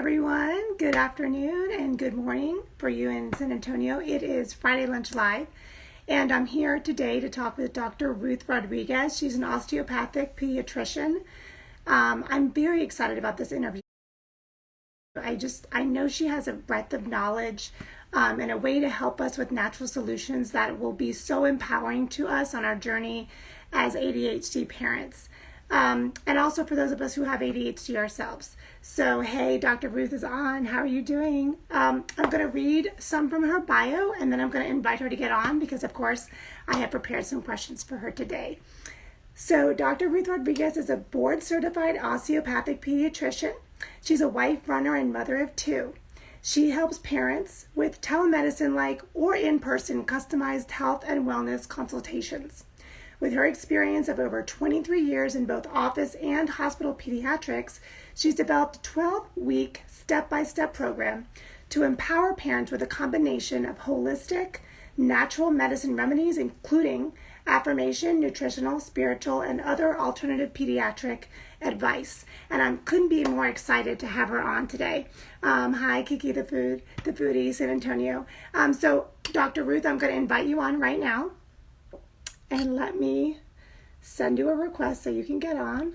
everyone. Good afternoon and good morning for you in San Antonio. It is Friday Lunch Live, and I'm here today to talk with Dr. Ruth Rodriguez. She's an osteopathic pediatrician. I'm very excited about this interview. I know she has a breadth of knowledge and a way to help us with natural solutions that will be so empowering to us on our journey as ADHD parents. And also for those of us who have ADHD ourselves. So, hey, Dr. Ruth is on. How are you doing? I'm going to read some from her bio, and then I'm going to invite her to get on because, of course, I have prepared some questions for her today. So, Dr. Ruth Rodriguez is a board-certified osteopathic pediatrician. She's a wife, runner, and mother of two. She helps parents with telemedicine-like or in-person customized health and wellness consultations. With her experience of over 23 years in both office and hospital pediatrics, she's developed a 12-week step-by-step program to empower parents with a combination of holistic, natural medicine remedies, including affirmation, nutritional, spiritual, and other alternative pediatric advice. And I couldn't be more excited to have her on today. Hi, Kiki the foodie, San Antonio. So, Dr. Ruth, I'm going to invite you on right now. And let me send you a request so you can get on.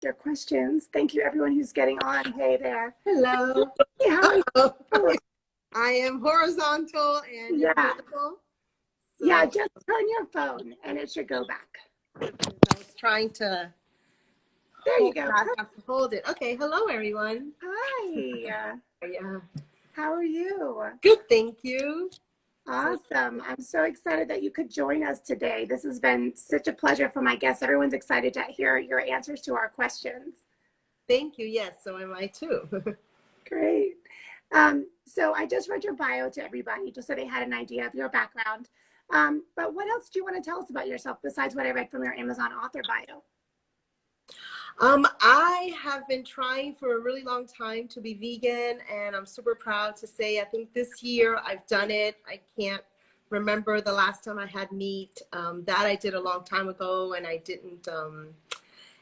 Your questions. Thank you, everyone who's getting on. Hey there. Hello. Hey, how are you? I am horizontal and you're vertical. So Yeah, just turn your phone and it should go back. I was trying to. There you go. I have to hold it. Okay. Hello, everyone. Hi. Yeah. How are you? Good. Thank you. Awesome. I'm so excited that you could join us today. This has been such a pleasure for my guests. Everyone's excited to hear your answers to our questions. Thank you. Yes, so am I too. Great. So I just read your bio to everybody just so they had an idea of your background. But what else do you want to tell us about yourself besides what I read from your Amazon author bio? I have been trying for a really long time to be vegan, and I'm super proud to say I think this year I've done it. I can't remember the last time I had meat. That I did a long time ago, and I didn't,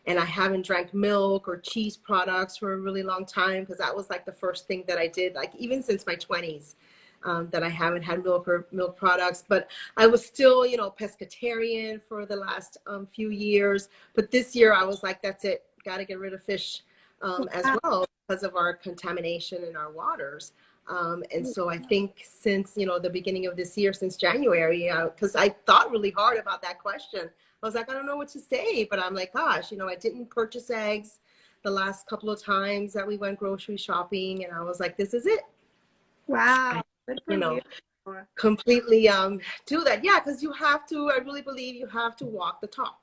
and I haven't drank milk or cheese products for a really long time because that was like the first thing that I did, like even since my 20s. That I haven't had milk or milk products, but I was still, pescatarian for the last few years. But this year I was like, that's it, got to get rid of fish as well because of our contamination in our waters. And so I think since, the beginning of this year, since January, because I thought really hard about that question. I was like, I don't know what to say, but I'm like, gosh, I didn't purchase eggs the last couple of times that we went grocery shopping. And I was like, this is it. Wow. Good for you. Completely do that. Yeah, because you have to, I really believe you have to walk the talk.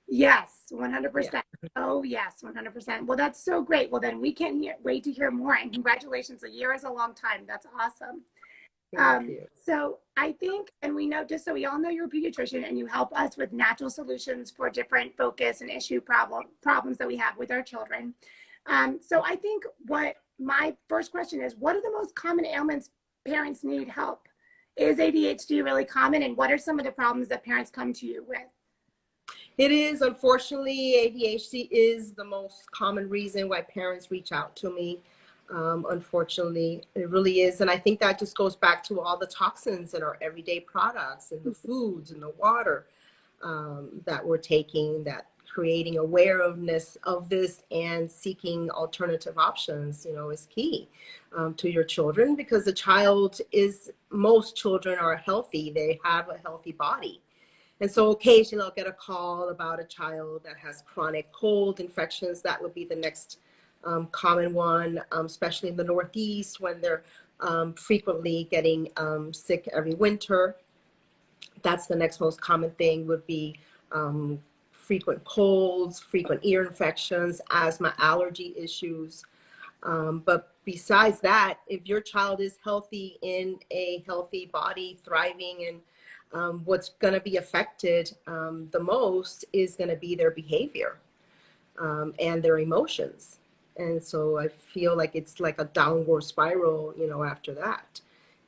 Yes, 100%. Yeah. Oh, yes, 100%. Well, that's so great. Well, then we can't wait to hear more. And congratulations. A year is a long time. That's awesome. Thank you. So I think, and we know, just so we all know, you're a pediatrician and you help us with natural solutions for different focus and issue problems that we have with our children. So I think what my first question is, what are the most common ailments parents need help? Is ADHD really common, and what are some of the problems that parents come to you with? It is, unfortunately, ADHD is the most common reason why parents reach out to me. Unfortunately, it really is. And I think that just goes back to all the toxins in our everyday products and the foods and the water that we're taking, that creating awareness of this and seeking alternative options, is key to your children, because most children are healthy. They have a healthy body. And so occasionally I'll get a call about a child that has chronic cold infections. That would be the next common one, especially in the Northeast when they're frequently getting sick every winter. That's the next most common thing, would be frequent colds, frequent ear infections, asthma, allergy issues. But besides that, if your child is healthy, in a healthy body, thriving, and what's going to be affected the most is going to be their behavior and their emotions. And so I feel like it's like a downward spiral, after that.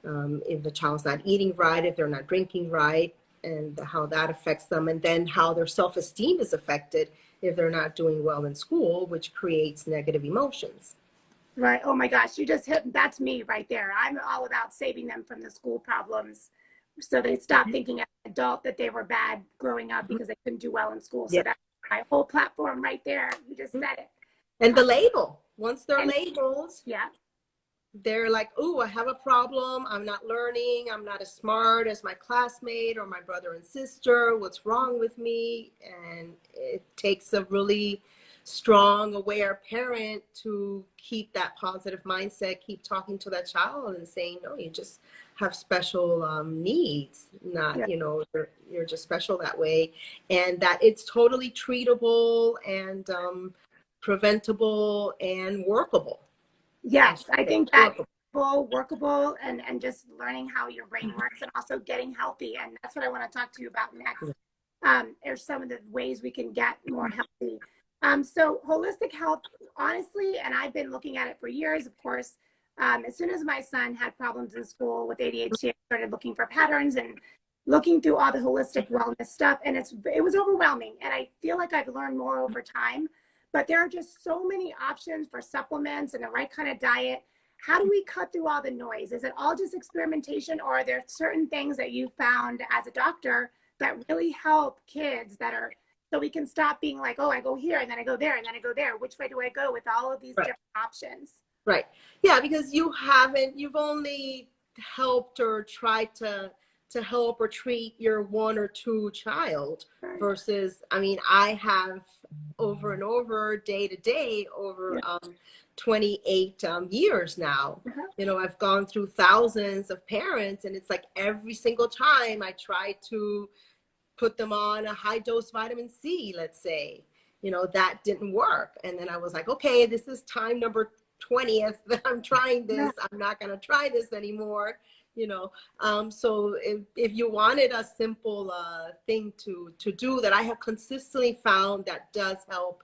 If the child's not eating right, if they're not drinking right, and how that affects them, and then how their self-esteem is affected if they're not doing well in school, which creates negative emotions. Right. Oh my gosh, you just hit, that's me right there. I'm all about saving them from the school problems so they stop thinking as an adult that they were bad growing up because they couldn't do well in school. So Yeah. that's my whole platform right there. You just said it. And the label, once they're And labeled, yeah. they're like, oh, I have a problem. I'm not learning. I'm not as smart as my classmate or my brother and sister. What's wrong with me? And it takes a really strong, aware parent to keep that positive mindset, keep talking to that child and saying, no, you just have special needs, not, Yeah. you know, you're just special that way. And that it's totally treatable and preventable and workable. Yes, I think that Workable. workable and just learning how your brain works and also getting healthy. And that's what I want to talk to you about next. Are some of the ways we can get more healthy. So holistic health, honestly, and I've been looking at it for years, of course. As soon as my son had problems in school with ADHD, I started looking for patterns and looking through all the holistic wellness stuff. And it was overwhelming. And I feel like I've learned more over time. But there are just so many options for supplements and the right kind of diet. How do we cut through all the noise? Is it all just experimentation, or are there certain things that you found as a doctor that really help kids that are, so we can stop being like, oh, I go here and then I go there and then I go there. Which way do I go with all of these different options? Right. Yeah, because you've only helped or tried to help or treat your one or two child versus, I mean, I have over and over, day to day, over 28 years now. You know, I've gone through thousands of parents, and it's like every single time I try to put them on a high dose vitamin C, let's say, you know, that didn't work. And then I was like, okay, this is time number 20th that I'm trying this. I'm not going to try this anymore, you know. So if you wanted a simple thing to do that I have consistently found that does help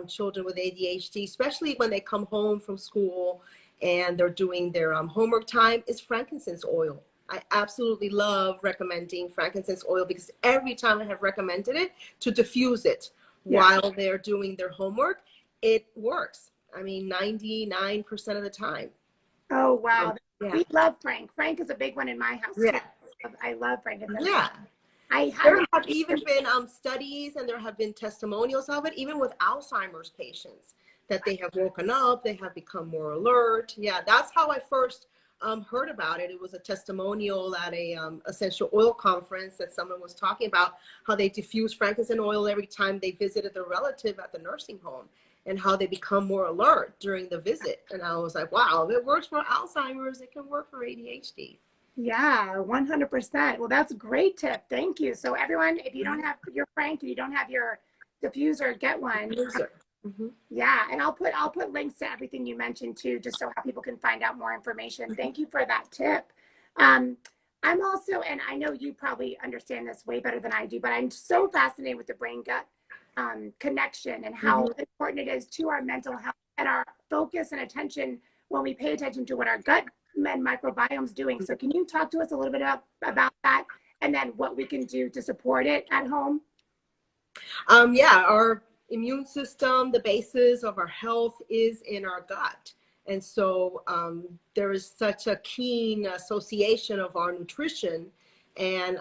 children with ADHD, especially when they come home from school and they're doing their homework time, is frankincense oil. I absolutely love recommending frankincense oil because every time I have recommended it to diffuse it while they're doing their homework, it works. I mean, 99% of the time. Oh, wow. We love Frank. Frank is a big one in my house, too. I love frankincense. Yeah. There have even been studies, and there have been testimonials of it, even with Alzheimer's patients, that they have woken up, they have become more alert. Yeah, that's how I first heard about it. It was a testimonial at a essential oil conference that someone was talking about how they diffused frankincense oil every time they visited their relative at the nursing home, and how they become more alert during the visit. And I was like, wow, if it works for Alzheimer's, it can work for ADHD. Yeah, 100%. Well, that's a great tip. Thank you. So everyone, if you don't have your Frank, if you don't have your diffuser, get one. Yeah, and I'll put links to everything you mentioned too, just so how people can find out more information. Thank you for that tip. I'm also, and I know you probably understand this way better than I do, but I'm so fascinated with the brain gut connection and how important it is to our mental health and our focus and attention when we pay attention to what our gut and microbiome is doing. So can you talk to us a little bit about that, and then what we can do to support it at home? Yeah, our immune system, the basis of our health is in our gut. And so there is such a keen association of our nutrition and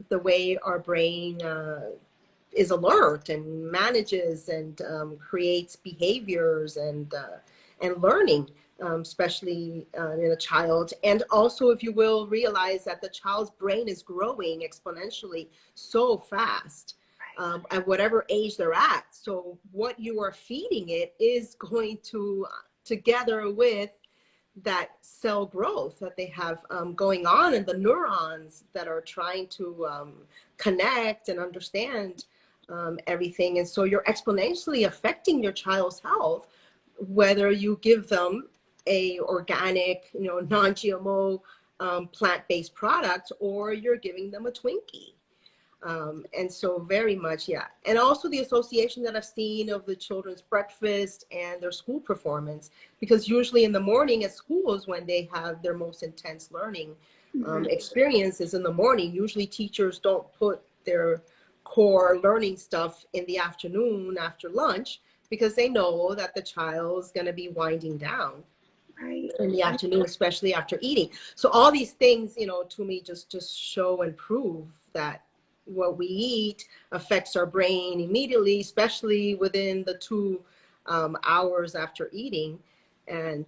the way our brain is alert and manages and creates behaviors and learning, especially in a child. And also, if you will, realize that the child's brain is growing exponentially so fast at whatever age they're at. So what you are feeding it is going to, together with that cell growth that they have going on, and the neurons that are trying to connect and understand everything. And so you're exponentially affecting your child's health, whether you give them a organic, you know, non-GMO plant-based product, or you're giving them a Twinkie. And so very much, yeah. And also the association that I've seen of the children's breakfast and their school performance, because usually in the morning at school is when they have their most intense learning experiences in the morning. Usually teachers don't put their core learning stuff in the afternoon after lunch, because they know that the child's going to be winding down in the afternoon, especially after eating. So all these things, you know, to me just show and prove that what we eat affects our brain immediately, especially within the 2 hours after eating, and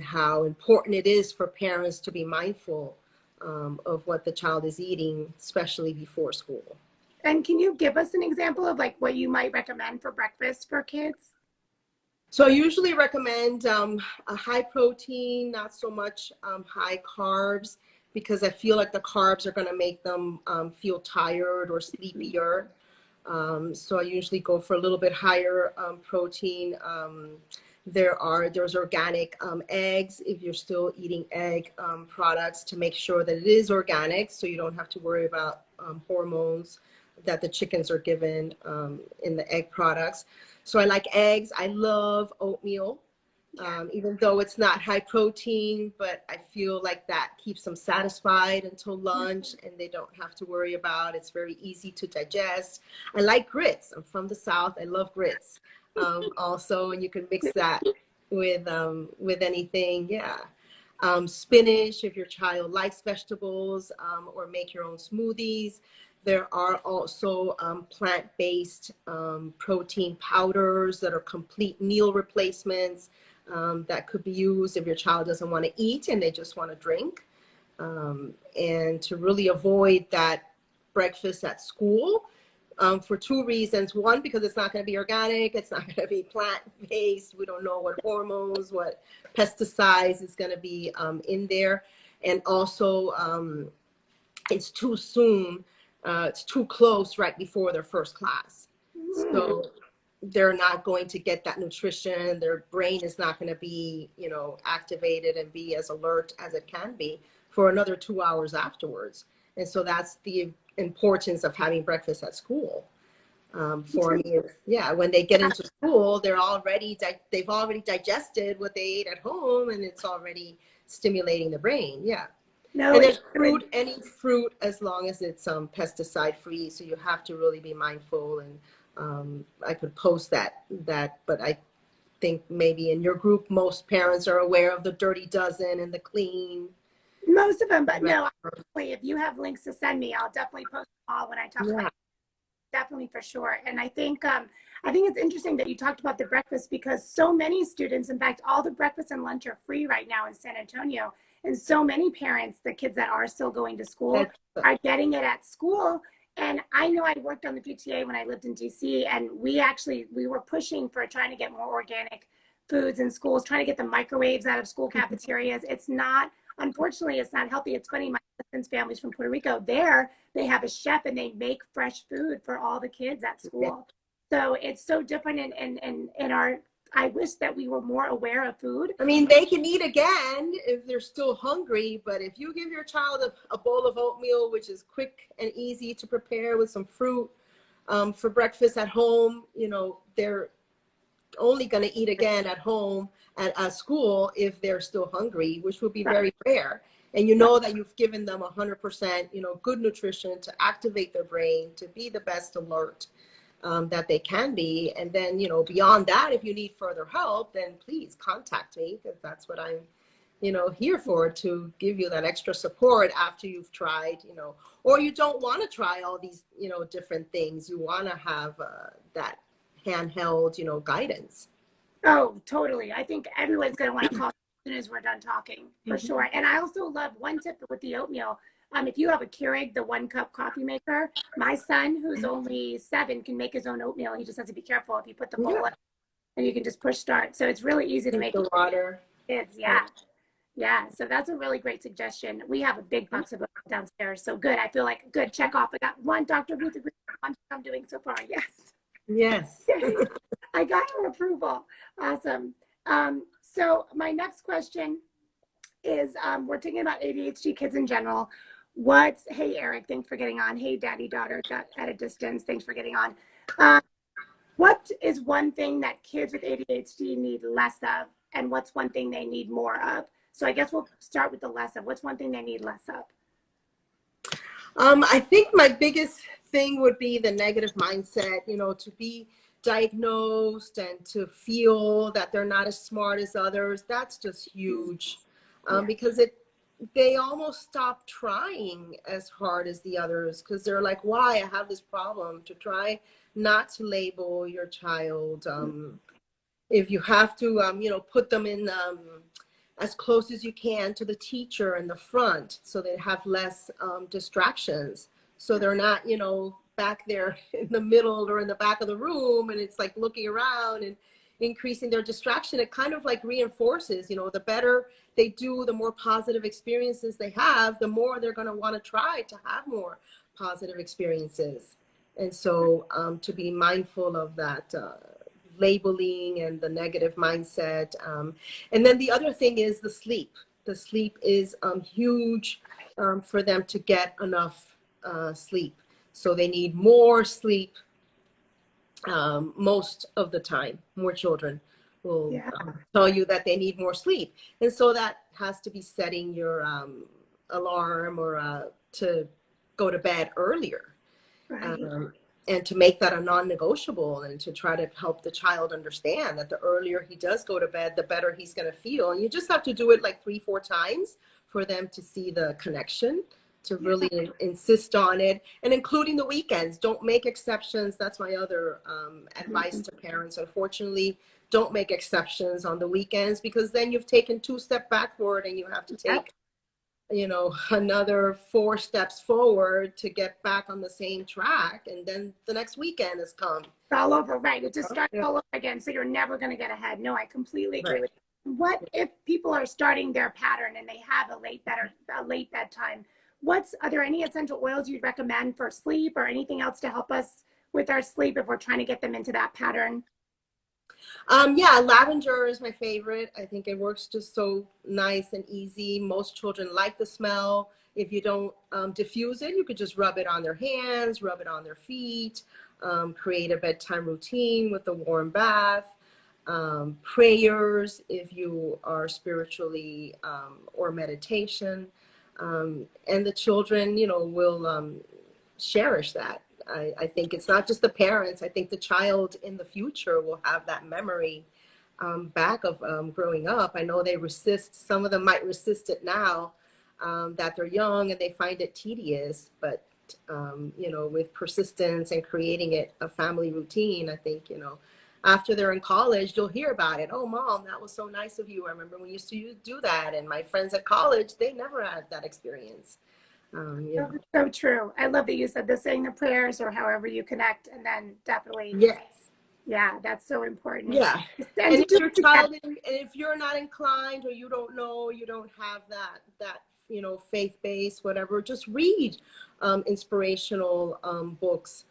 how important it is for parents to be mindful of what the child is eating, especially before school. And can you give us an example of like what you might recommend for breakfast for kids? So I usually recommend a high protein, not so much high carbs, because I feel like the carbs are going to make them feel tired or sleepier. So I usually go for a little bit higher protein. There's organic eggs, if you're still eating egg products, to make sure that it is organic, so you don't have to worry about hormones that the chickens are given in the egg products. So I like eggs. I love oatmeal, even though it's not high protein, but I feel like that keeps them satisfied until lunch, and they don't have to worry about. It's very easy to digest. I like grits. I'm from the South. I love grits also, and you can mix that with anything. Yeah. Spinach, if your child likes vegetables, or make your own smoothies. There are also plant-based protein powders that are complete meal replacements that could be used if your child doesn't want to eat and they just want to drink. And to really avoid that breakfast at school for 2 reasons. One, because it's not going to be organic. It's not going to be plant-based. We don't know what hormones, what pesticides is going to be in there. And also, it's too soon. It's too close right before their first class. So they're not going to get that nutrition. Their brain is not going to be, you know, activated and be as alert as it can be for another 2 hours afterwards. And so that's the importance of having breakfast at school. For me, yeah, when they get into school, they've already digested what they ate at home, and it's already stimulating the brain. Yeah. No, and there's fruit, any fruit, as long as it's pesticide free. So you have to really be mindful. And I could post that, but I think maybe in your group, most parents are aware of the Dirty Dozen and the Clean. Most of them, but no, if you have links to send me, I'll definitely post them all when I talk about it. Definitely, for sure. And I think it's interesting that you talked about the breakfast, because so many students, in fact, all the breakfast and lunch are free right now in San Antonio. And so many parents, the kids that are still going to school, are getting it at school. And I know I worked on the PTA when I lived in DC, and we were pushing for trying to get more organic foods in schools, trying to get the microwaves out of school cafeterias. It's not, unfortunately, it's not healthy. It's funny, my husband's family's from Puerto Rico. There, they have a chef and they make fresh food for all the kids at school. So it's so different in our, I wish that we were more aware of food. I mean, they can eat again if they're still hungry, but if you give your child a bowl of oatmeal, which is quick and easy to prepare with some fruit for breakfast at home, you know, they're only going to eat again at home at school if they're still hungry, which would be very rare. And you know that you've given them 100%, you know, good nutrition to activate their brain, to be the best alert that they can be. And then, you know, beyond that, if you need further help, then please contact me, because that's what I'm, you know, here for, to give you that extra support after you've tried, you know, or you don't want to try all these, you know, different things. You want to have that handheld, you know, guidance. Oh, totally. I think everyone's going to want to call as soon as we're done talking, for sure. And I also love one tip with the oatmeal. If you have a Keurig, the 1-cup coffee maker, my son, who's only 7, can make his own oatmeal. He just has to be careful if you put the bowl in, and you can just push start. So it's really easy to make. The water. Kids, yeah. So that's a really great suggestion. We have a big box of oatmeal downstairs. So good. I feel like good. Check off. I got one. Dr. Ruth, I'm doing so far. Yes. I got her approval. Awesome. So my next question is, we're thinking about ADHD kids in general. Hey, Eric, thanks for getting on. Hey, daddy, daughter, got at a distance. Thanks for getting on. What is one thing that kids with ADHD need less of, and what's one thing they need more of? So I guess we'll start with the less of. What's one thing they need less of? I think my biggest thing would be the negative mindset, you know, to be diagnosed and to feel that they're not as smart as others. That's just huge, because they almost stop trying as hard as the others, because they're like, why? I have this problem. To try not to label your child. If you have to, you know, put them in as close as you can to the teacher in the front, so they have less distractions. So they're not, you know, back there in the middle or in the back of the room, and it's like looking around and increasing their distraction. It kind of like reinforces, you know, the better they do, the more positive experiences they have, the more they're going to want to try to have more positive experiences. And so to be mindful of that labeling and the negative mindset. And then the other thing is the sleep. The sleep is huge for them to get enough sleep. So they need more sleep most of the time. More children will tell you that they need more sleep. And so that has to be setting your alarm or to go to bed earlier. Right. And to make that a non-negotiable, and to try to help the child understand that the earlier he does go to bed, the better he's going to feel. And you just have to do it like 3-4 times for them to see the connection, to really insist on it, and including the weekends. Don't make exceptions. That's my other advice to parents. Unfortunately, don't make exceptions on the weekends, because then you've taken 2 steps backward and you have to take, you know, another 4 steps forward to get back on the same track. And then the next weekend has come. It's all over, right? It just starts all over again. So you're never going to get ahead. No, I completely agree with you. What if people are starting their pattern and they have a late bedtime? Are there any essential oils you'd recommend for sleep, or anything else to help us with our sleep if we're trying to get them into that pattern? Yeah, lavender is my favorite. I think it works just so nice and easy. Most children like the smell. If you don't diffuse it, you could just rub it on their hands, rub it on their feet, create a bedtime routine with a warm bath, prayers if you are spiritually, or meditation. And the children, you know, will cherish that. I think it's not just the parents. I think the child in the future will have that memory back of growing up. I know they resist, some of them might resist it now that they're young and they find it tedious, but you know, with persistence and creating it a family routine, I think, you know, after they're in college, you'll hear about it. Oh, Mom, that was so nice of you. I remember we used to do that. And my friends at college, they never had that experience. Yeah. So true. I love that you said the saying the prayers, or however you connect, and then definitely. Yes. Yeah, that's so important. Yeah. And if your child, and if you're not inclined, or you don't know, you don't have that you know, faith-based, whatever, just read inspirational books.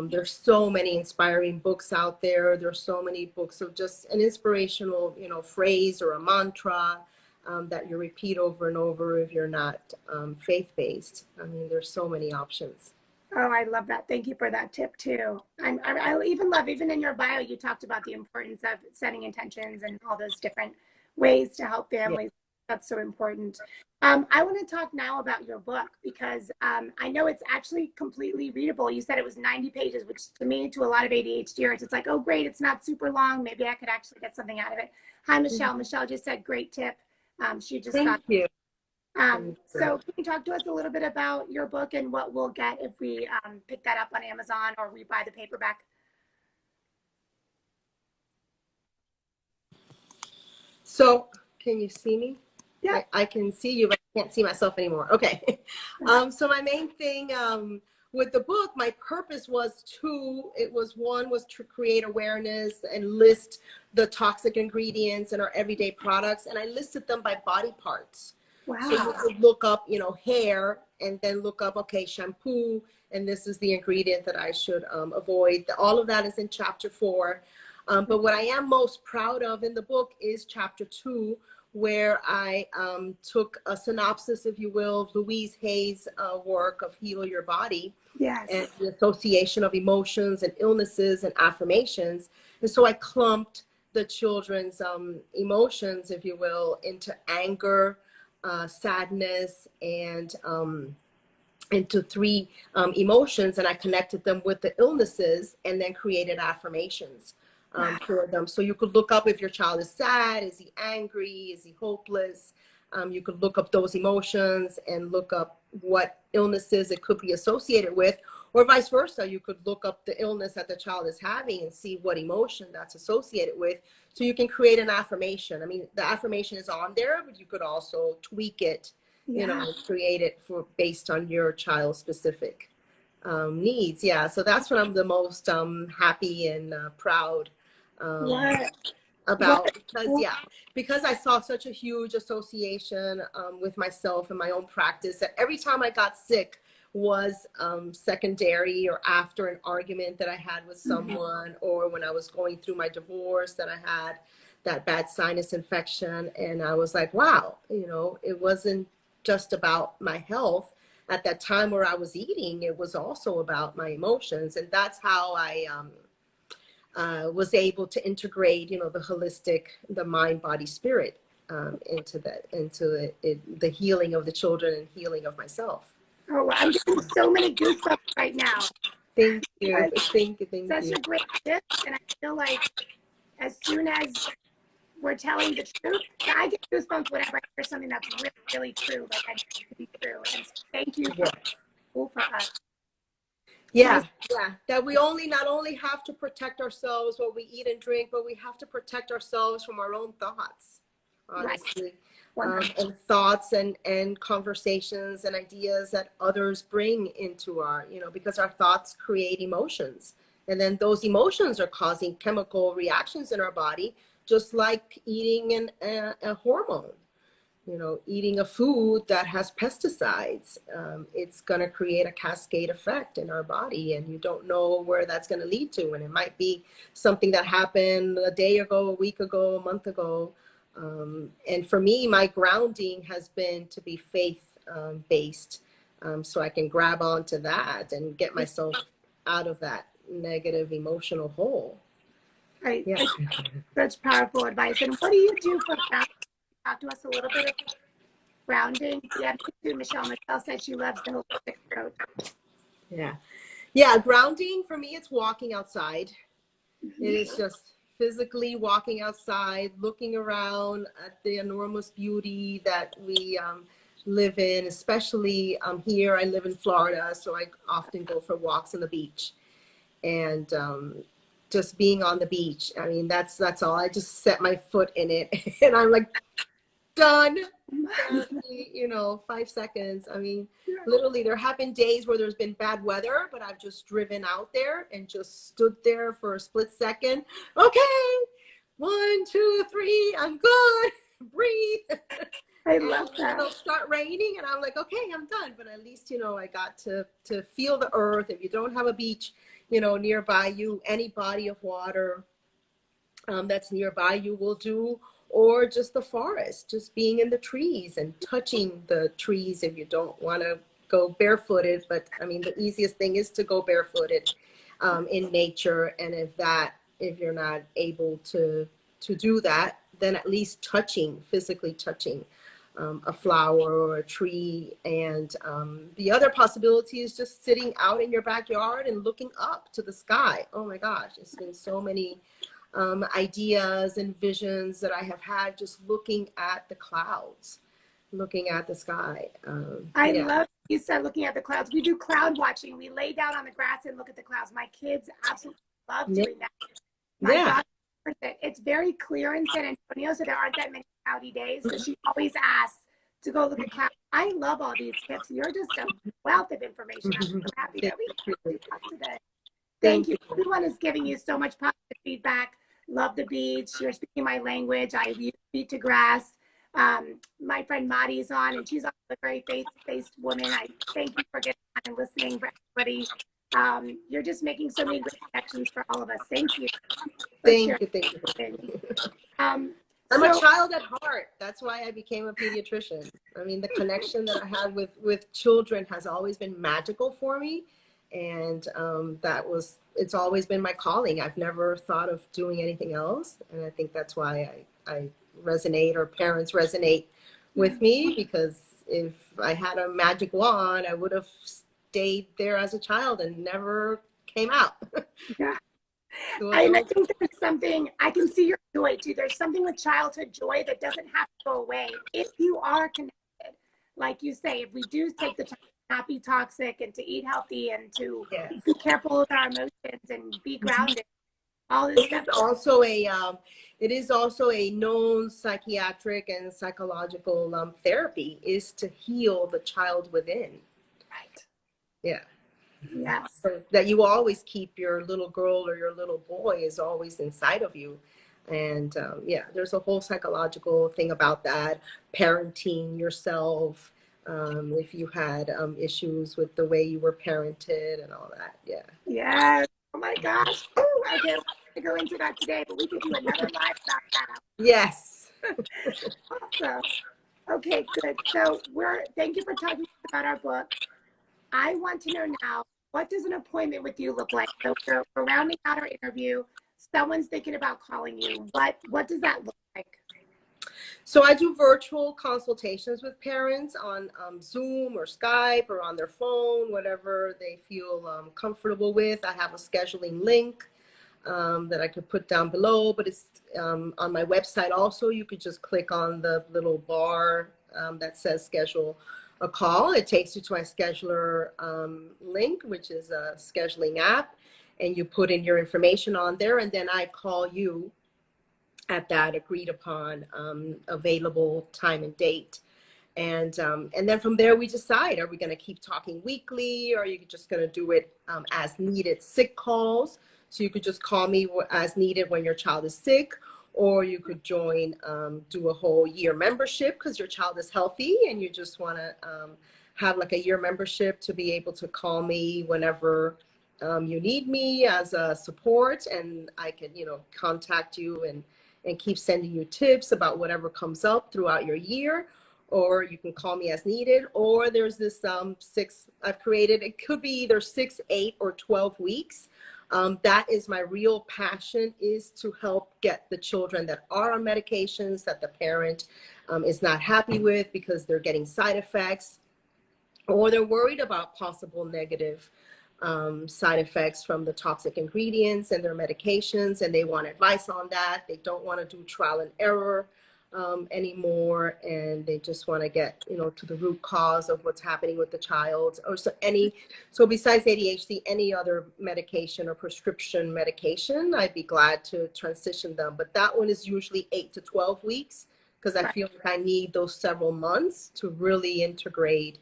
There's so many inspiring books out there. There's so many books of just an inspirational, you know, phrase or a mantra that you repeat over and over if you're not faith-based. I mean, there's so many options. Oh, I love that. Thank you for that tip too. I even love, even in your bio, you talked about the importance of setting intentions and all those different ways to help families. Yeah. That's so important. I want to talk now about your book, because I know it's actually completely readable. You said it was 90 pages, which to me, to a lot of ADHDers, it's like, oh, great, it's not super long. Maybe I could actually get something out of it. Hi, Michelle. Mm-hmm. Michelle just said, great tip. She just Thank you. So can you talk to us a little bit about your book and what we'll get if we pick that up on Amazon or we buy the paperback? So can you see me? Yeah. I can see you, but I can't see myself anymore. Okay. So my main thing with the book, my purpose was one was to create awareness and list the toxic ingredients in our everyday products. And I listed them by body parts. Wow. So you could look up, you know, hair, and then look up, okay, shampoo, and this is the ingredient that I should avoid. All of that is in chapter 4. But what I am most proud of in the book is chapter 2, where I took a synopsis, if you will, of Louise Hay's work of Heal Your Body. Yes. And the association of emotions and illnesses and affirmations. And so I clumped the children's emotions, if you will, into anger, sadness, and into three emotions, and I connected them with the illnesses, and then created affirmations for them. So you could look up if your child is sad, is he angry, is he hopeless. You could look up those emotions and look up what illnesses it could be associated with, or vice versa. You could look up the illness that the child is having and see what emotion that's associated with. So you can create an affirmation. I mean, the affirmation is on there, but you could also tweak it, you know, create it for based on your child's specific needs. Yeah, so that's what I'm the most happy and proud about, because I saw such a huge association with myself and my own practice, that every time I got sick was secondary or after an argument that I had with someone, or when I was going through my divorce, that I had that bad sinus infection. And I was like, wow, you know, it wasn't just about my health at that time where I was eating, it was also about my emotions. And that's how I was able to integrate, you know, the holistic, the mind, body, spirit into the healing of the children and healing of myself. Oh, I'm getting so many goosebumps right now. Thank you. Thank you. Such a great gift. And I feel like as soon as we're telling the truth, I get goosebumps whenever I hear something that's really, really true, like I need to be true. And so thank you for us. Yeah, that we not only have to protect ourselves what we eat and drink, but we have to protect ourselves from our own thoughts, honestly. And thoughts and conversations and ideas that others bring into our, you know, because our thoughts create emotions. And then those emotions are causing chemical reactions in our body, just like eating a hormone. You know, eating a food that has pesticides, it's going to create a cascade effect in our body, and you don't know where that's going to lead to. And it might be something that happened a day ago, a week ago, a month ago. And for me, my grounding has been to be faith based, so I can grab onto that and get myself out of that negative emotional hole. Right. Yeah. Such powerful advice. And what do you do for grounding? Talk to us a little bit about grounding. Yeah, me too, Michelle. Michelle said she loves the holistic approach. Yeah, grounding for me, it's walking outside. It is just physically walking outside, looking around at the enormous beauty that we live in, especially here. I live in Florida, so I often go for walks on the beach. And just being on the beach, I mean, that's all. I just set my foot in it and I'm like, done. You know, 5 seconds. I mean, literally, there have been days where there's been bad weather, but I've just driven out there and just stood there for a split second. Okay, 1, 2, 3, I'm good. Breathe. I love that. It'll start raining, and I'm like, okay, I'm done. But at least, you know, I got to feel the earth. If you don't have a beach, you know, nearby you, any body of water that's nearby you will do. Or just the forest, just being in the trees and touching the trees if you don't want to go barefooted. But I mean, the easiest thing is to go barefooted in nature. And if you're not able to do that, then at least physically touching a flower or a tree. And the other possibility is just sitting out in your backyard and looking up to the sky. Oh my gosh, it's been so many ideas and visions that I have had just looking at the clouds, looking at the sky. I love you said looking at the clouds. We do cloud watching. We lay down on the grass and look at the clouds. My kids absolutely love doing that. My daughter, it's very clear in San Antonio, so there aren't that many cloudy days. So she always asks to go look at clouds. I love all these tips. You're just a wealth of information. I'm so happy that we talked today. Thank you. Everyone is giving you so much positive feedback. Love the beach. You're speaking my language. I use feet to grass. My friend Madi's on, and she's also a very faith-based woman. I thank you for getting on and listening, for everybody. You're just making so many great connections for all of us. Thank you. Thank you. I'm a child at heart. That's why I became a pediatrician. I mean, the connection that I had with children has always been magical for me. And it's always been my calling. I've never thought of doing anything else. And I think that's why I resonate, or parents resonate with me, because if I had a magic wand, I would have stayed there as a child and never came out. Yeah. And I think there's something, I can see your joy too. There's something with childhood joy that doesn't have to go away if you are connected. Like you say, if we do take the time to not be toxic and to eat healthy and to Yes. be careful with our emotions and be grounded, all this It stuff. is also a known psychiatric and psychological therapy is to heal the child within. Right. Yeah. Yes. So that you always keep your little girl or your little boy is always inside of you. And yeah, there's a whole psychological thing about that. Parenting yourself, if you had issues with the way you were parented and all that. Yeah. Yes. Oh my gosh. Ooh, okay, we're going to go into that today, but we could do another live about that. Yes. Awesome. Okay, good. So thank you for talking about our book. I want to know now, what does an appointment with you look like? So we're rounding out our interview. Someone's thinking about calling you. What does that look like? So I do virtual consultations with parents on Zoom or Skype or on their phone, whatever they feel comfortable with. I have a scheduling link that I could put down below, but it's on my website also. You could just click on the little bar that says schedule a call. It takes you to my scheduler link, which is a scheduling app, and you put in your information on there, and then I call you at that agreed upon available time and date. And then from there we decide, are we going to keep talking weekly, or are you just going to do it as needed sick calls? So you could just call me as needed when your child is sick, or you could join, do a whole year membership because your child is healthy and you just want to have like a year membership to be able to call me whenever you need me as a support, and I can, contact you and keep sending you tips about whatever comes up throughout your year. Or you can call me as needed. Or there's this I've created, it could be either 6, 8, or 12 weeks. That is my real passion, is to help get the children that are on medications that the parent is not happy with because they're getting side effects, or they're worried about possible negative side effects from the toxic ingredients and their medications, and they want advice on that. They don't want to do trial and error anymore, and they just want to get to the root cause of what's happening with the child. Or so besides ADHD, any other medication or prescription medication, I'd be glad to transition them. But that one is usually 8 to 12 weeks because I feel like I need those several months to really integrate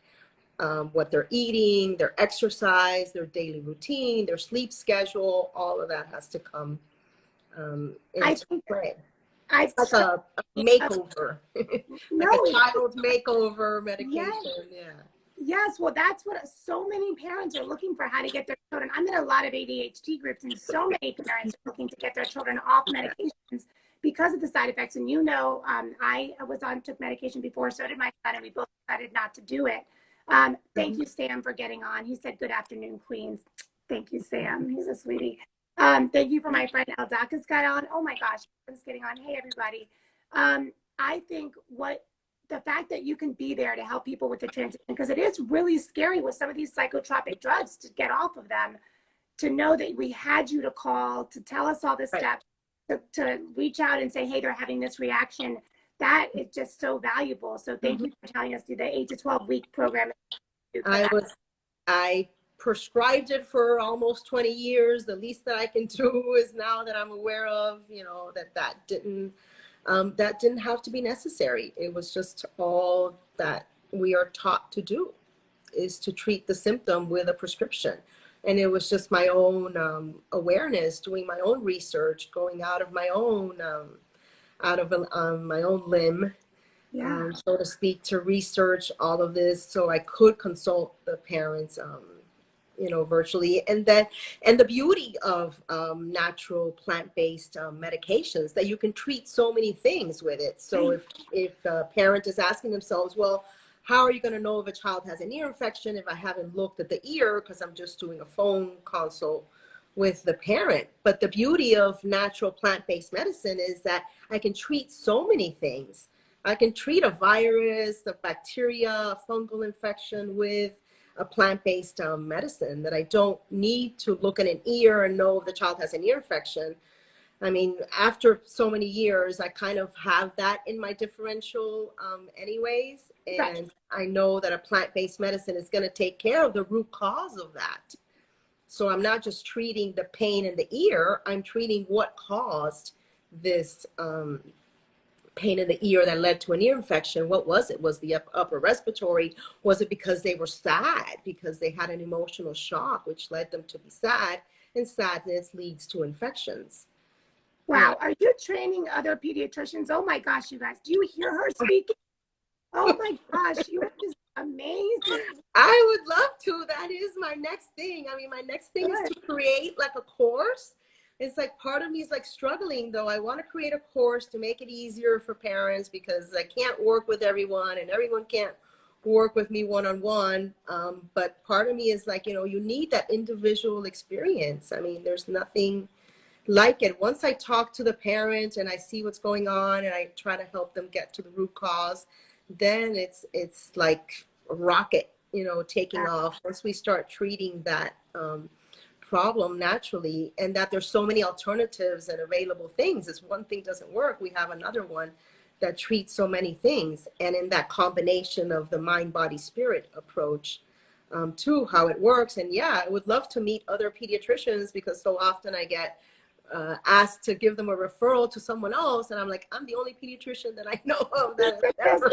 what they're eating, their exercise, their daily routine, their sleep schedule. All of that has to come into play. It's like a makeover, like a child makeover medication. Yes. Yes, well, that's what so many parents are looking for, how to get their children. I'm in a lot of ADHD groups, and so many parents are looking to get their children off medications because of the side effects. And I took medication before, so did my son, and we both decided not to do it. Thank you, Sam, for getting on. He said, "Good afternoon, Queens." Thank you, Sam. He's a sweetie. Thank you for my friend Eldaka's got on. Oh my gosh, he's getting on. Hey, everybody. I think the fact that you can be there to help people with the transition, because it is really scary with some of these psychotropic drugs to get off of them, to know that we had you to call, to tell us all this stuff, to reach out and say, hey, they're having this reaction. That is just so valuable. So thank you for telling us to do the 8 to 12 week program. I prescribed it for almost 20 years. The least that I can do is, now that I'm aware of, that didn't have to be necessary. It was just all that we are taught to do, is to treat the symptom with a prescription. And it was just my own awareness, doing my own research, going out of my own my own limb, so to speak, to research all of this so I could consult the parents virtually. And the beauty of natural plant-based medications, that you can treat so many things with it. So if a parent is asking themselves, well, how are you going to know if a child has an ear infection if I haven't looked at the ear because I'm just doing a phone consult with the parent? But the beauty of natural plant-based medicine is that I can treat so many things. I can treat a virus, a bacteria, a fungal infection with a plant-based medicine, that I don't need to look at an ear and know if the child has an ear infection. I mean, after so many years, I kind of have that in my differential anyways. And I know that a plant-based medicine is going to take care of the root cause of that. So I'm not just treating the pain in the ear, I'm treating what caused this pain in the ear that led to an ear infection. What was it? Was the upper respiratory? Was it because they were sad, because they had an emotional shock, which led them to be sad? And sadness leads to infections. Wow. Are you training other pediatricians? Oh my gosh, you guys, do you hear her speaking? Oh my gosh, you are just amazing. I would love to. That is my next thing. I mean, my next thing is to create like a course. It's like part of me is like struggling though. I want to create a course to make it easier for parents, because I can't work with everyone and everyone can't work with me one-on-one. But part of me is like, you know, you need that individual experience. I mean, there's nothing like it. Once I talk to the parent and I see what's going on and I try to help them get to the root cause, then it's like a rocket, you know, taking off. Once we start treating that problem naturally, and that there's so many alternatives and available things. If one thing doesn't work, we have another one that treats so many things. And in that combination of the mind, body, spirit approach to how it works. And yeah, I would love to meet other pediatricians, because so often I get asked to give them a referral to someone else, and I'm like, I'm the only pediatrician that I know of that has ever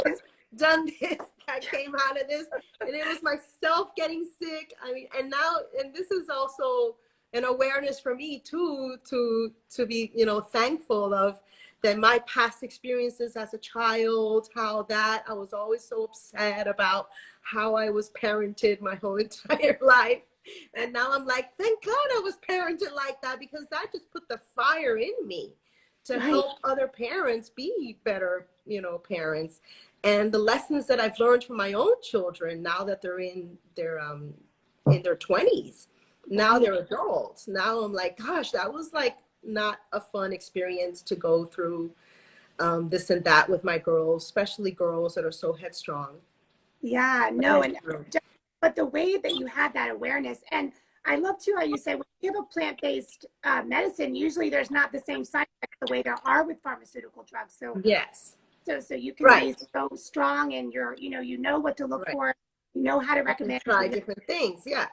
done this, that came out of this. And it was myself getting sick. I mean, and now, and this is also an awareness for me too, to be, you know, thankful of that my past experiences as a child, how that I was always so upset about how I was parented my whole entire life. And now I'm like, thank God I was parented like that, because that just put the fire in me to help other parents be better, you know, parents. And the lessons that I've learned from my own children, now that they're in their 20s, now they're adults. Now I'm like, gosh, that was like not a fun experience to go through this and that with my girls, especially girls that are so headstrong. Yeah, no, and but the way that you had that awareness, and I love too how you say when you have a plant-based medicine, usually there's not the same side effects the way there are with pharmaceutical drugs. So yes, so you can be so strong, and you're, you know what to look for, you know how to recommend. Try different things. Yeah.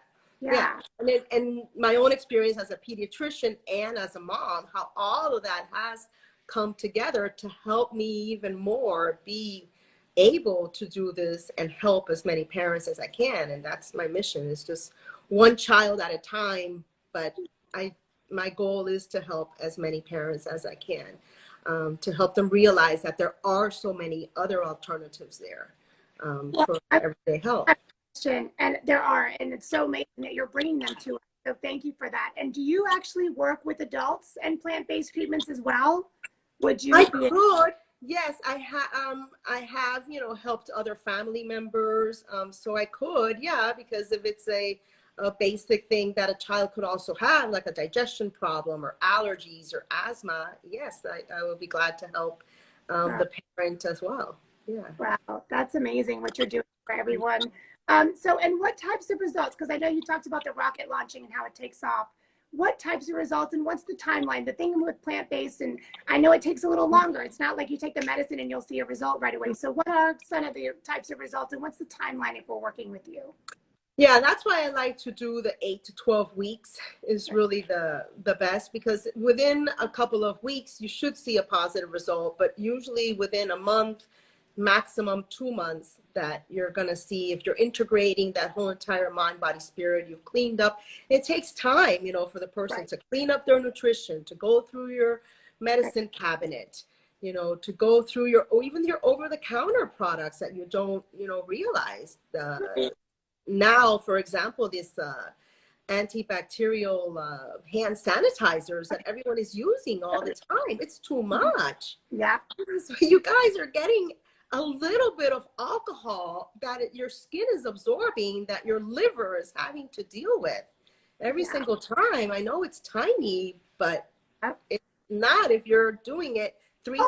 And my own experience as a pediatrician and as a mom, how all of that has come together to help me even more be able to do this and help as many parents as I can. And that's my mission, is just one child at a time. But my goal is to help as many parents as I can, to help them realize that there are so many other alternatives there for everyday health. And there are, and it's so amazing that you're bringing them to us. So thank you for that. And do you actually work with adults and plant-based treatments as well? Would you? I could. Yes, I have, you know, helped other family members. So I could, yeah, because if it's a basic thing that a child could also have, like a digestion problem or allergies or asthma, yes, I will be glad to help the parent as well. Yeah. Wow, that's amazing what you're doing for everyone. So, and what types of results? Because I know you talked about the rocket launching and how it takes off. What types of results, and what's the timeline? The thing with plant-based, and I know it takes a little longer. It's not like you take the medicine and you'll see a result right away. So what are some of the types of results, and what's the timeline if we're working with you? Yeah, that's why I like to do the 8 to 12 weeks is really the best, because within a couple of weeks, you should see a positive result, but usually within a month, maximum 2 months, that you're going to see if you're integrating that whole entire mind, body, spirit, you've cleaned up. It takes time, you know, for the person to clean up their nutrition, to go through your medicine cabinet, you know, to go through your, or even your over-the-counter products that you don't, you know, realize. Now, for example, this antibacterial hand sanitizers that everyone is using all the time, it's too much. Yeah. So you guys are getting a little bit of alcohol that your skin is absorbing, that your liver is having to deal with every single time. I know it's tiny, but it's not if you're doing it 3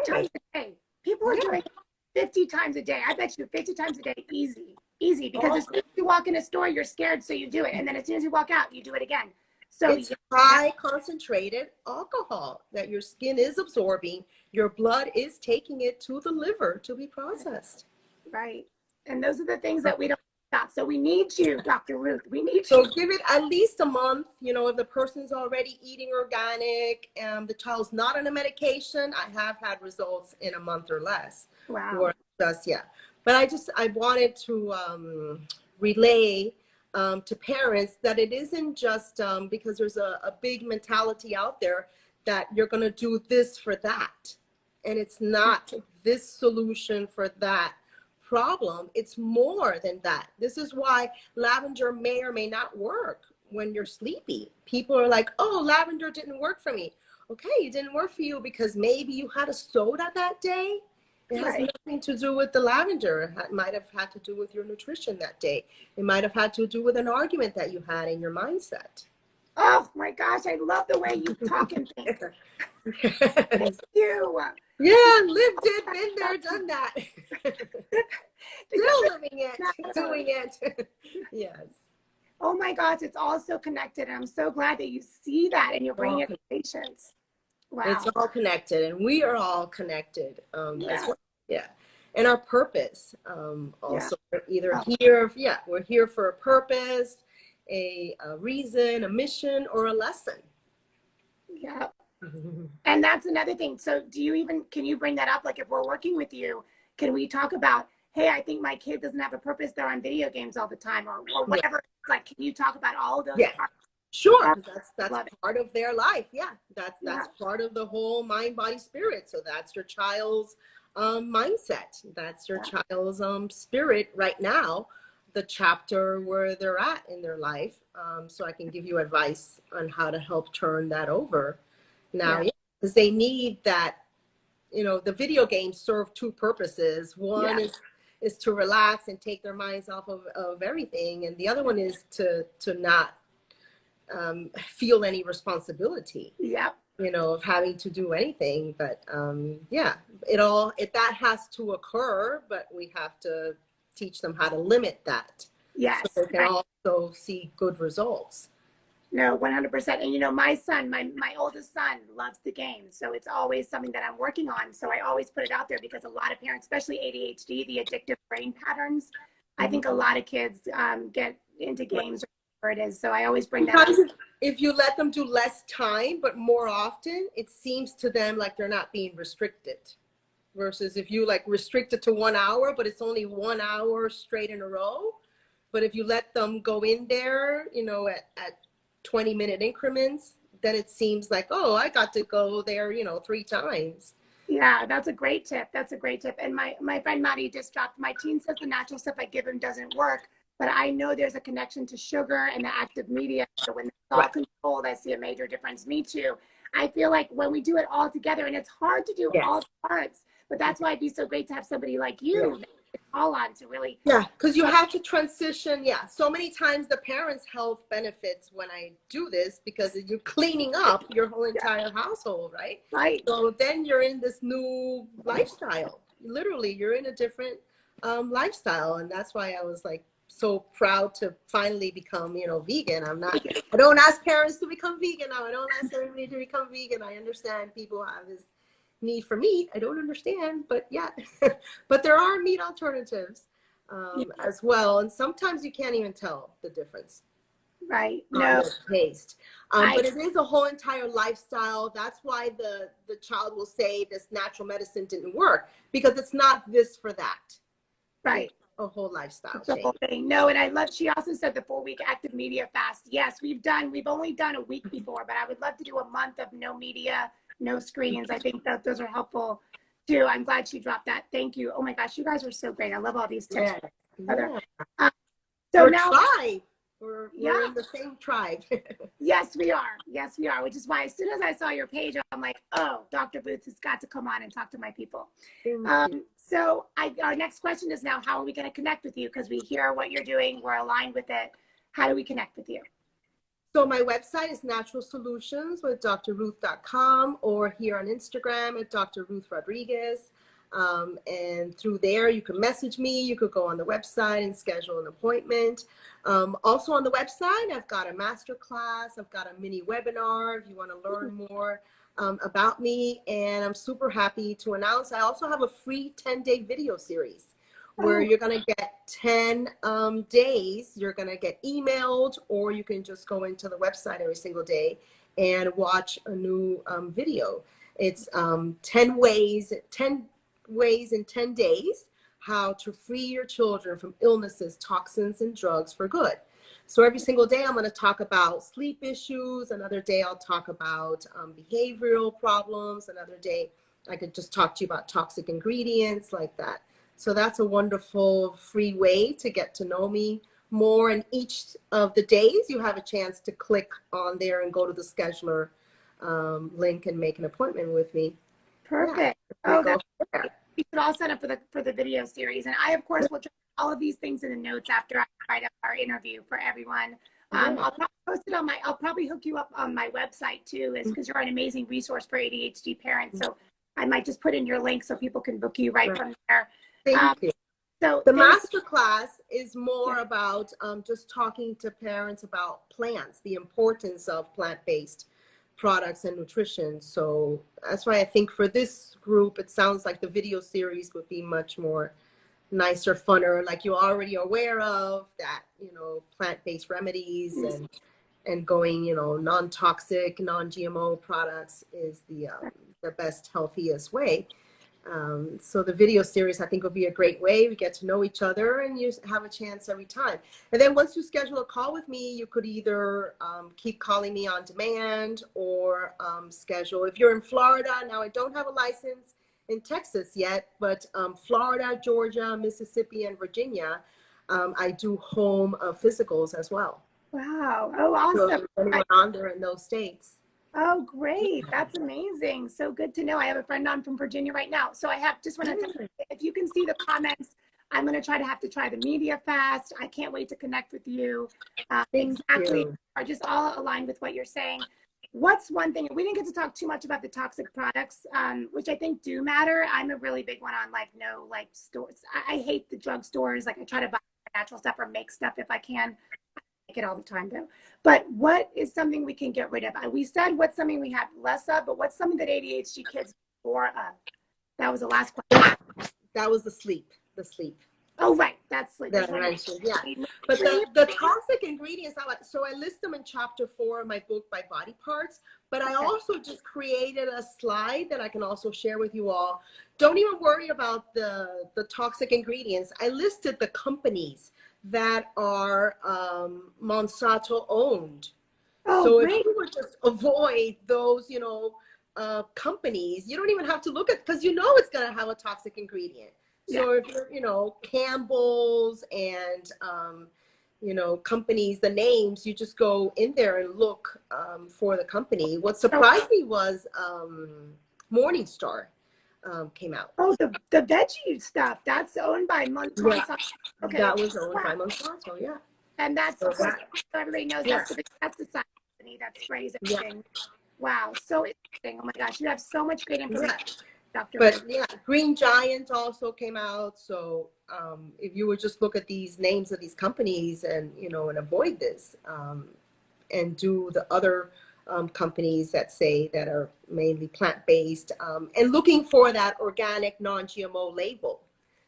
times a day. People are doing it 50 times a day. I bet you 50 times a day, easy. Easy, because as soon as you walk in a store, you're scared, so you do it. And then as soon as you walk out, you do it again. So it's high concentrated alcohol that your skin is absorbing. Your blood is taking it to the liver to be processed. Right. And those are the things that we don't stop. So we need you, Dr. Ruth. We need you. So give it at least a month. You know, if the person's already eating organic and the child's not on a medication, I have had results in a month or less. Wow. Or just, yeah. But I wanted to relay to parents that it isn't just because there's a big mentality out there that you're going to do this for that. And it's not this solution for that problem. It's more than that. This is why lavender may or may not work when you're sleepy. People are like, oh, lavender didn't work for me. Okay, it didn't work for you because maybe you had a soda that day. It has nothing to do with the lavender. It might have had to do with your nutrition that day. It might have had to do with an argument that you had in your mindset. Oh my gosh, I love the way you talk and think. Thank you. Yeah, lived it, been there, done that. Still living it, doing it. Yes. Oh my gosh, it's all so connected. And I'm so glad that you see that and you're bringing it to patients. Wow. It's all connected, and we are all connected. Yeah. As well. Yeah. And our purpose also. We're either here, we're here for a purpose, a reason, a mission, or a lesson. Yeah. And that's another thing. So can you bring that up? Like if we're working with you, can we talk about, hey, I think my kid doesn't have a purpose. They're on video games all the time or whatever. Yeah. Like, can you talk about all of those parts? Sure. That's part of their life. Yeah. That's part of the whole mind, body, spirit. So that's your child's mindset. That's your child's spirit right now, the chapter where they're at in their life. So I can give you advice on how to help turn that over. Now, because they need that, the video games serve two purposes. One is to relax and take their minds off of everything. And the other one is to not feel any responsibility, of having to do anything. But that has to occur, but we have to teach them how to limit that. Yes. So they can also see good results. No, 100%. And my son, my oldest son loves the game. So it's always something that I'm working on. So I always put it out there because a lot of parents, especially ADHD, the addictive brain patterns, I think a lot of kids get into games or whatever it is. So I always bring that up. If you let them do less time, but more often, it seems to them like they're not being restricted. Versus if you restrict it to 1 hour, but it's only 1 hour straight in a row. But if you let them go in there, at 20-minute increments, then it seems like, oh, I got to go there, 3 times. Yeah, that's a great tip. And my friend Maddie just dropped, my teen says the natural stuff I give him doesn't work, but I know there's a connection to sugar and the active media. So when it's all controlled, I see a major difference. Me too. I feel like when we do it all together, and it's hard to do all parts, but that's why it'd be so great to have somebody like you call on to really. Yeah, because you have to transition. Yeah, so many times the parents' health benefits when I do this because you're cleaning up your whole entire household, right? Right. So then you're in this new lifestyle. Literally, you're in a different lifestyle, and that's why I was so proud to finally become, vegan. I don't ask parents to become vegan now. I don't ask everybody to become vegan. I understand people have this need for meat. I don't understand, but but there are meat alternatives as well. And sometimes you can't even tell the difference. Right. No. Taste. But it is a whole entire lifestyle. That's why the child will say this natural medicine didn't work, because it's not this for that. Right. A whole lifestyle change. The whole thing. No, and she also said the 4-week active media fast. Yes, we've only done a week before, but I would love to do a month of no media, no screens. I think that those are helpful too. I'm glad she dropped that. Thank you. Oh my gosh, you guys are so great. I love all these tips. So now we're in the same tribe. Yes, we are. Which is why as soon as I saw your page, I'm like, oh, Dr. Ruth has got to come on and talk to my people. So our next question is now, how are we going to connect with you? Because we hear what you're doing. We're aligned with it. How do we connect with you? So my website is Natural Solutions with drruth.com, or here on Instagram at Dr. Ruth Rodriguez. And through there, you can message me. You could go on the website and schedule an appointment. Also on the website, I've got a master class. I've got a mini webinar if you want to learn more about me. And I'm super happy to announce I also have a free 10-day video series where you're going to get 10 days. You're going to get emailed, or you can just go into the website every single day and watch a new video. It's 10 ways in 10 days how to free your children from illnesses, toxins, and drugs for good. So every single day I'm going to talk about sleep issues. Another day I'll talk about behavioral problems. Another day I could just talk to you about toxic ingredients, like that. So that's a wonderful free way to get to know me more. And each of the days you have a chance to click on there and go to the scheduler link and make an appointment with me. Perfect. Yeah, That's great. We should all sign up for the video series. And I, of course, will try all of these things in the notes after I write up our interview for everyone. I'll probably post it on I'll probably hook you up on my website too, because you're an amazing resource for ADHD parents. So I might just put in your link so people can book you right from there. Thank you. So the master class is more about just talking to parents about plants, the importance of plant-based products and nutrition. So that's why I think for this group, it sounds like the video series would be much more nicer, funner, like you're already aware of that, plant-based remedies and going, non-toxic, non-GMO products is the best, healthiest way. So the video series, I think, will be a great way. We get to know each other and you have a chance every time. And then once you schedule a call with me, you could either keep calling me on demand or schedule. If you're in Florida, now I don't have a license in Texas yet, but Florida, Georgia, Mississippi, and Virginia, I do home physicals as well. Wow. Oh, awesome. So anyone on there in those states. Oh, great. That's amazing. So good to know. I have a friend on from Virginia right now. So I just want to, if you can see the comments, I'm going to try the media fast. I can't wait to connect with you. Exactly. Are just all aligned with what you're saying. What's one thing, we didn't get to talk too much about the toxic products, which I think do matter. I'm a really big one on stores. I hate the drugstores. Like I try to buy natural stuff or make stuff if I can. It all the time though. But what is something we can get rid of? We said what's something we have less of, but what's something that ADHD kids more of? That was the last question. That was the sleep. Oh, right. That's sleep. That I mentioned, yeah. But the toxic ingredients, so I list them in chapter 4 of my book, By Body Parts, but I also just created a slide that I can also share with you all. Don't even worry about the toxic ingredients. I listed the companies that are Monsanto owned. So if you would just avoid those, companies, you don't even have to look at, because it's going to have a toxic ingredient. So if you're, Campbell's and, companies, the names, you just go in there and look for the company. What surprised me was Morningstar came out. Oh, the veggie stuff, that's owned by Monsanto. Yeah. Okay. That was owned by Monsanto, yeah. And that's, so everybody knows that's the company that sprays everything. Wow, so interesting. Oh my gosh, you have so much great information. Dr. But Green Giant also came out. So if you would just look at these names of these companies and, and avoid this and do the other companies that are mainly plant-based and looking for that organic non-GMO label.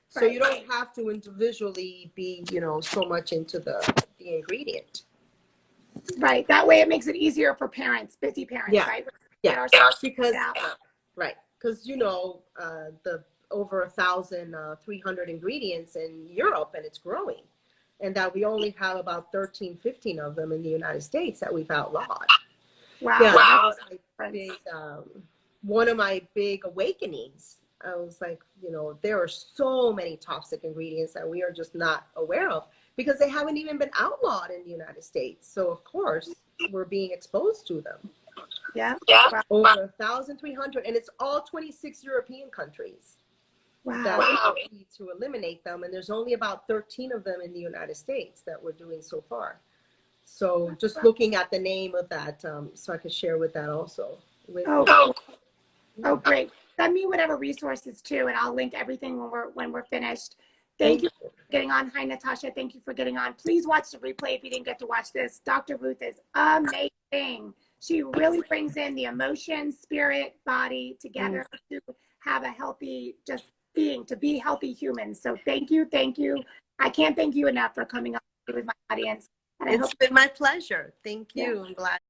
So you don't have to individually be, so much into the ingredient. Right. That way it makes it easier for parents, busy parents, right? Yeah, because, because the over 1,300 ingredients in Europe, and it's growing, and that we only have about 13, 15 of them in the United States that we've outlawed. Wow. Yeah, that was my big, one of my big awakenings. I was like, there are so many toxic ingredients that we are just not aware of because they haven't even been outlawed in the United States. So of course we're being exposed to them. Yeah. Over 1,300, and it's all 26 European countries that need to eliminate them. And there's only about 13 of them in the United States that we're doing so far. So just looking at the name of that, so I could share with that also. Oh, great. send me whatever resources too, and I'll link everything when we're finished. Thank you for getting on. Hi, Natasha. Thank you for getting on. Please watch the replay if you didn't get to watch this. Dr. Ruth is amazing. She really brings in the emotion, spirit, body together to have a healthy, just being, to be healthy humans. So thank you. Thank you. I can't thank you enough for coming on with my audience. And it's been my pleasure. Thank you. I'm glad.